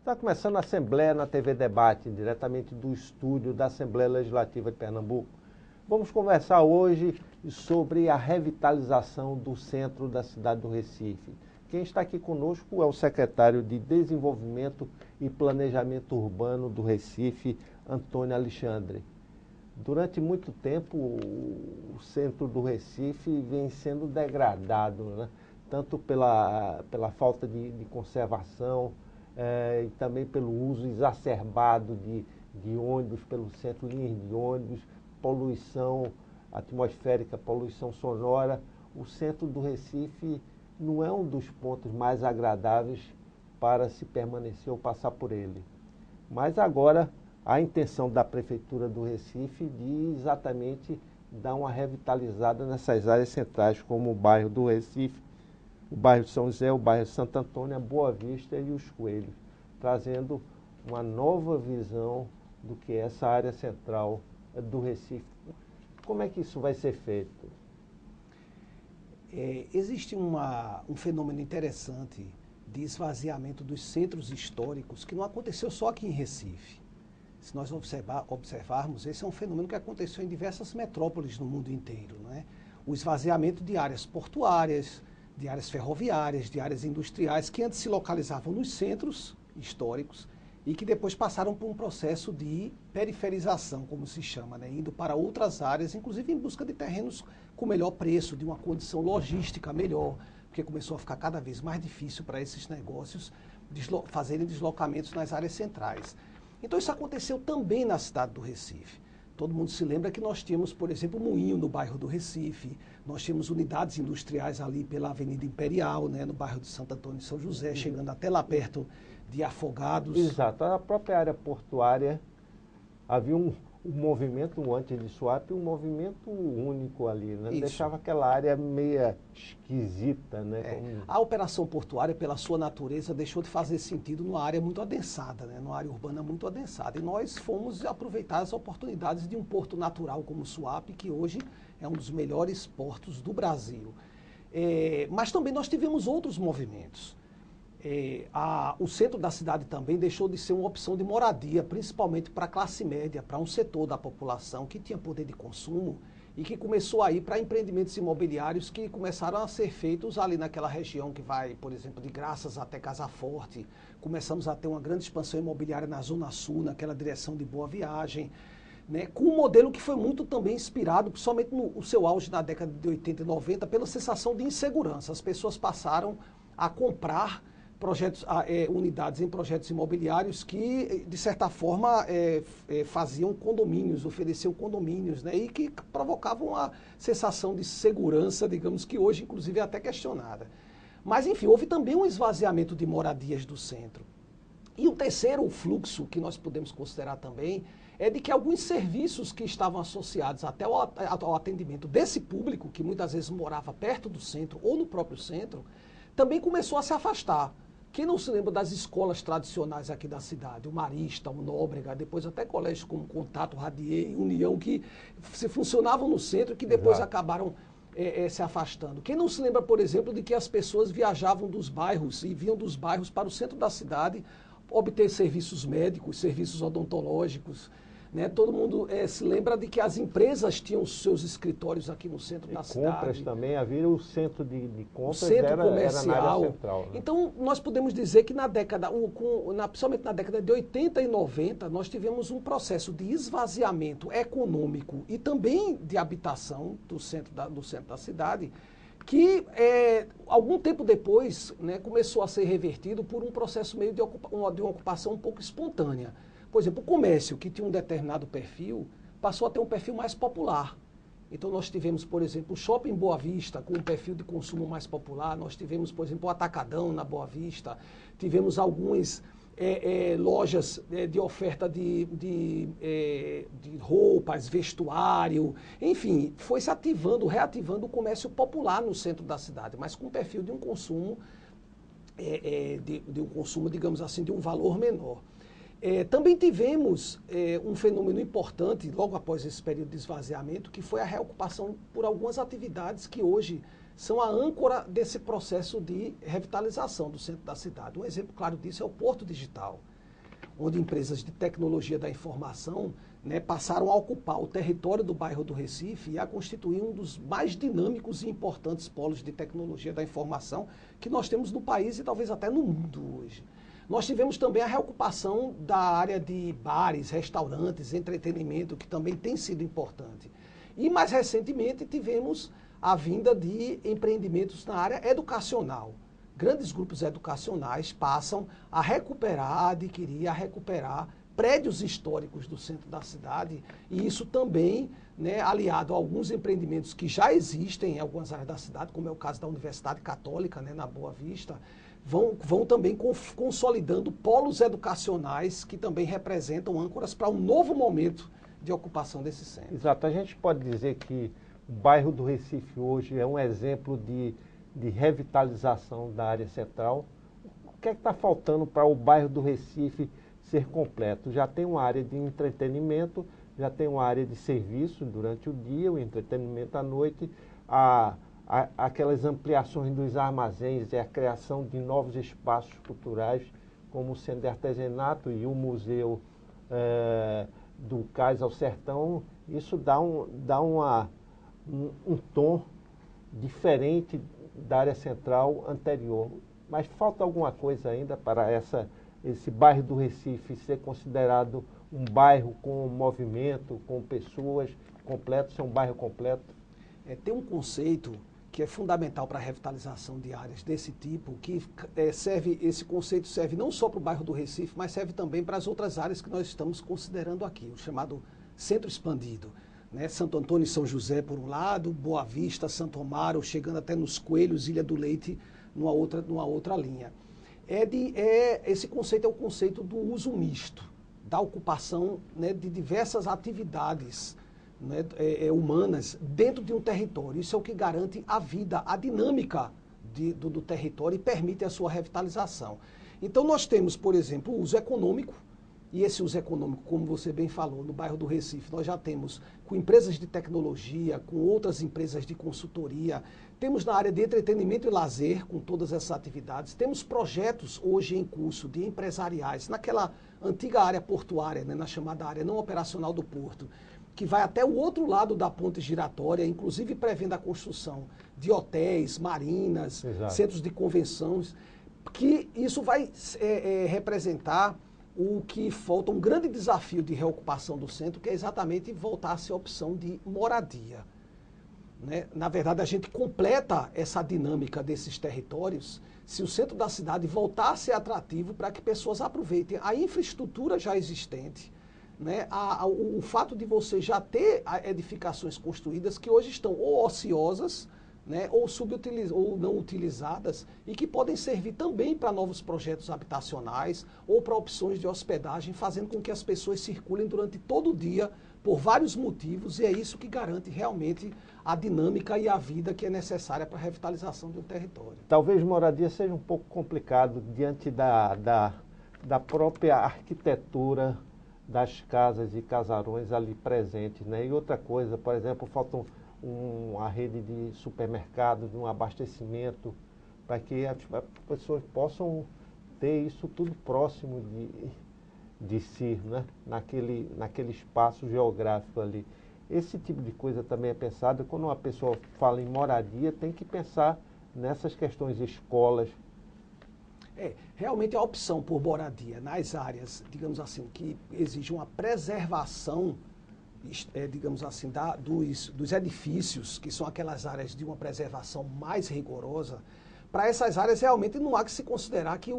Está começando a Assembleia na TV Debate, diretamente do estúdio da Assembleia Legislativa de Pernambuco. Vamos conversar hoje sobre a revitalização do centro da cidade do Recife. Quem está aqui conosco é o secretário de Desenvolvimento e Planejamento Urbano do Recife, Antônio Alexandre. Durante muito tempo, o centro do Recife vem sendo degradado, né? Tanto pela falta de conservação, e também pelo uso exacerbado de ônibus pelo centro, linhas de ônibus, poluição atmosférica, poluição sonora. O centro do Recife não é um dos pontos mais agradáveis para se permanecer ou passar por ele. Mas agora a intenção da Prefeitura do Recife de exatamente dar uma revitalizada nessas áreas centrais, como o bairro do Recife, o bairro de São José, o bairro de Santo Antônio, a Boa Vista e os Coelhos, trazendo uma nova visão do que é essa área central do Recife. Como é que isso vai ser feito? Existe um fenômeno interessante de esvaziamento dos centros históricos que não aconteceu só aqui em Recife. Se nós observarmos, esse é um fenômeno que aconteceu em diversas metrópoles no mundo inteiro, não é? O esvaziamento de áreas portuárias, de áreas ferroviárias, de áreas industriais, que antes se localizavam nos centros históricos e que depois passaram por um processo de periferização, como se chama, né? Indo para outras áreas, inclusive em busca de terrenos com melhor preço, de uma condição logística melhor, porque começou a ficar cada vez mais difícil para esses negócios fazerem deslocamentos nas áreas centrais. Então isso aconteceu também na cidade do Recife. Todo mundo se lembra que nós tínhamos, por exemplo, o Moinho no bairro do Recife, nós tínhamos unidades industriais ali pela Avenida Imperial, né, no bairro de Santo Antônio e São José, chegando até lá perto de Afogados. Exato, a própria área portuária, havia um movimento, antes de Suape, um movimento único ali, né? Deixava aquela área meia esquisita, né? A operação portuária, pela sua natureza, deixou de fazer sentido numa área muito adensada, né? Numa área urbana muito adensada. E nós fomos aproveitar as oportunidades de um porto natural como Suape, que hoje é um dos melhores portos do Brasil. Mas também nós tivemos outros movimentos. O centro da cidade também deixou de ser uma opção de moradia, principalmente para a classe média, para um setor da população que tinha poder de consumo e que começou a ir para empreendimentos imobiliários que começaram a ser feitos ali naquela região que vai, por exemplo, de Graças até Casa Forte. Começamos a ter uma grande expansão imobiliária na Zona Sul, naquela direção de Boa Viagem, né, com um modelo que foi muito também inspirado, principalmente no seu auge na década de 80 e 90, pela sensação de insegurança. As pessoas passaram a comprar unidades em projetos imobiliários que, de certa forma, faziam condomínios, ofereciam condomínios, né, e que provocavam uma sensação de segurança, digamos que hoje, inclusive, é até questionada. Mas, enfim, houve também um esvaziamento de moradias do centro. E o terceiro fluxo que nós podemos considerar também é de que alguns serviços que estavam associados até ao atendimento desse público, que muitas vezes morava perto do centro ou no próprio centro, também começou a se afastar. Quem não se lembra das escolas tradicionais aqui da cidade, o Marista, o Nóbrega, depois até colégios como Contato, Radier, União, que funcionavam no centro e que depois acabaram se afastando. Quem não se lembra, por exemplo, de que as pessoas viajavam dos bairros e vinham dos bairros para o centro da cidade obter serviços médicos, serviços odontológicos, né? Todo mundo se lembra de que as empresas tinham seus escritórios aqui no centro da cidade. Compras também, havia o centro de compras, o centro comercial. Era na área central, né? Então, nós podemos dizer que principalmente na década de 80 e 90, nós tivemos um processo de esvaziamento econômico e também de habitação do centro da cidade, que algum tempo depois, né, começou a ser revertido por um processo meio de uma ocupação um pouco espontânea. Por exemplo, o comércio, que tinha um determinado perfil, passou a ter um perfil mais popular. Então nós tivemos, por exemplo, o Shopping Boa Vista, com um perfil de consumo mais popular. Nós tivemos, por exemplo, o Atacadão na Boa Vista. Tivemos algumas lojas de oferta de roupas, vestuário. Enfim, foi se reativando o comércio popular no centro da cidade, mas com um perfil de um consumo, digamos assim, de um valor menor. Também tivemos um fenômeno importante, logo após esse período de esvaziamento, que foi a reocupação por algumas atividades que hoje são a âncora desse processo de revitalização do centro da cidade. Um exemplo claro disso é o Porto Digital. onde empresas de tecnologia da informação, né, passaram a ocupar o território do bairro do Recife e a constituir um dos mais dinâmicos e importantes polos de tecnologia da informação que nós temos no país e talvez até no mundo hoje. Nós tivemos também a reocupação da área de bares, restaurantes, entretenimento, que também tem sido importante. E mais recentemente tivemos a vinda de empreendimentos na área educacional. Grandes grupos educacionais passam a recuperar, a adquirir, a recuperar prédios históricos do centro da cidade, e isso também, né, aliado a alguns empreendimentos que já existem em algumas áreas da cidade, como é o caso da Universidade Católica, né, na Boa Vista, vão também consolidando polos educacionais que também representam âncoras para um novo momento de ocupação desse centro. Exato. A gente pode dizer que o bairro do Recife hoje é um exemplo de revitalização da área central. O que é que está faltando para o bairro do Recife ser completo? Já tem uma área de entretenimento, já tem uma área de serviço durante o dia, o entretenimento à noite, aquelas ampliações dos armazéns e a criação de novos espaços culturais, como o Centro de Artesanato e o Museu do Cais ao Sertão. Isso dá um tom diferente da área central anterior. Mas falta alguma coisa ainda para esse bairro do Recife ser considerado um bairro com movimento, com pessoas completo, ser um bairro completo? Tem um conceito que é fundamental para a revitalização de áreas desse tipo, que esse conceito serve não só para o bairro do Recife, mas serve também para as outras áreas que nós estamos considerando aqui, o chamado centro expandido. Né? Santo Antônio e São José, por um lado, Boa Vista, Santo Amaro, chegando até nos Coelhos, Ilha do Leite, numa outra linha. Esse conceito é o conceito do uso misto, da ocupação, né, de diversas atividades, né, humanas dentro de um território. Isso é o que garante a vida, a dinâmica do território e permite a sua revitalização. Então nós temos, por exemplo, o uso econômico, e esse uso econômico, como você bem falou, no bairro do Recife, nós já temos com empresas de tecnologia, com outras empresas de consultoria, temos na área de entretenimento e lazer, com todas essas atividades, temos projetos hoje em curso de empresariais, naquela antiga área portuária, né, na chamada área não operacional do porto, que vai até o outro lado da ponte giratória, inclusive prevendo a construção de hotéis, marinas, Exato, centros de convenções, que isso vai representar o que falta, um grande desafio de reocupação do centro, que é exatamente voltar a ser a opção de moradia. Né? Na verdade, a gente completa essa dinâmica desses territórios se o centro da cidade voltar a ser atrativo para que pessoas aproveitem a infraestrutura já existente, né? O fato de você já ter edificações construídas que hoje estão ou ociosas, né, ou não utilizadas, e que podem servir também para novos projetos habitacionais ou para opções de hospedagem, fazendo com que as pessoas circulem durante todo o dia por vários motivos, e é isso que garante realmente a dinâmica e a vida que é necessária para a revitalização de um território. Talvez moradia seja um pouco complicado diante da própria arquitetura das casas e casarões ali presentes, né? E outra coisa, por exemplo, falta uma rede de supermercados, um abastecimento, para que as pessoas possam ter isso tudo próximo de si, né? naquele espaço geográfico ali. Esse tipo de coisa também é pensado. Quando uma pessoa fala em moradia, tem que pensar nessas questões de escolas. Realmente a opção por moradia nas áreas, digamos assim, que exige uma preservação, digamos assim, dos edifícios, que são aquelas áreas de uma preservação mais rigorosa. Para essas áreas, realmente não há que se considerar que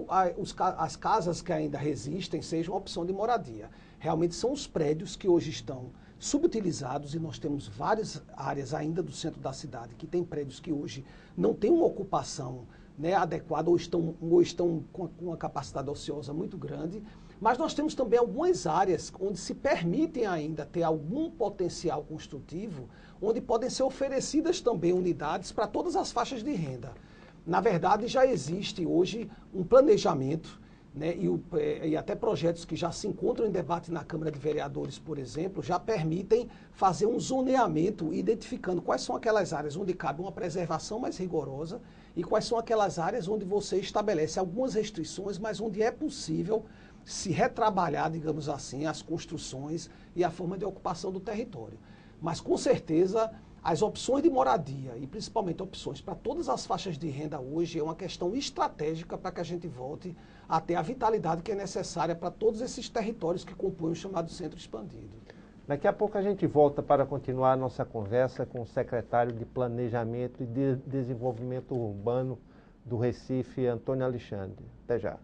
as casas que ainda resistem sejam opção de moradia. Realmente são os prédios que hoje estão subutilizados, e nós temos várias áreas ainda do centro da cidade que tem prédios que hoje não têm uma ocupação, né, adequada, ou estão com uma capacidade ociosa muito grande. Mas nós temos também algumas áreas onde se permitem ainda ter algum potencial construtivo, onde podem ser oferecidas também unidades para todas as faixas de renda. Na verdade, já existe hoje um planejamento, né, e até projetos que já se encontram em debate na Câmara de Vereadores, por exemplo, já permitem fazer um zoneamento, identificando quais são aquelas áreas onde cabe uma preservação mais rigorosa e quais são aquelas áreas onde você estabelece algumas restrições, mas onde é possível se retrabalhar, digamos assim, as construções e a forma de ocupação do território. Mas, com certeza, as opções de moradia e principalmente opções para todas as faixas de renda hoje é uma questão estratégica para que a gente volte a ter a vitalidade que é necessária para todos esses territórios que compõem o chamado centro expandido. Daqui a pouco a gente volta para continuar a nossa conversa com o secretário de Planejamento e Desenvolvimento Urbano do Recife, Antônio Alexandre. Até já.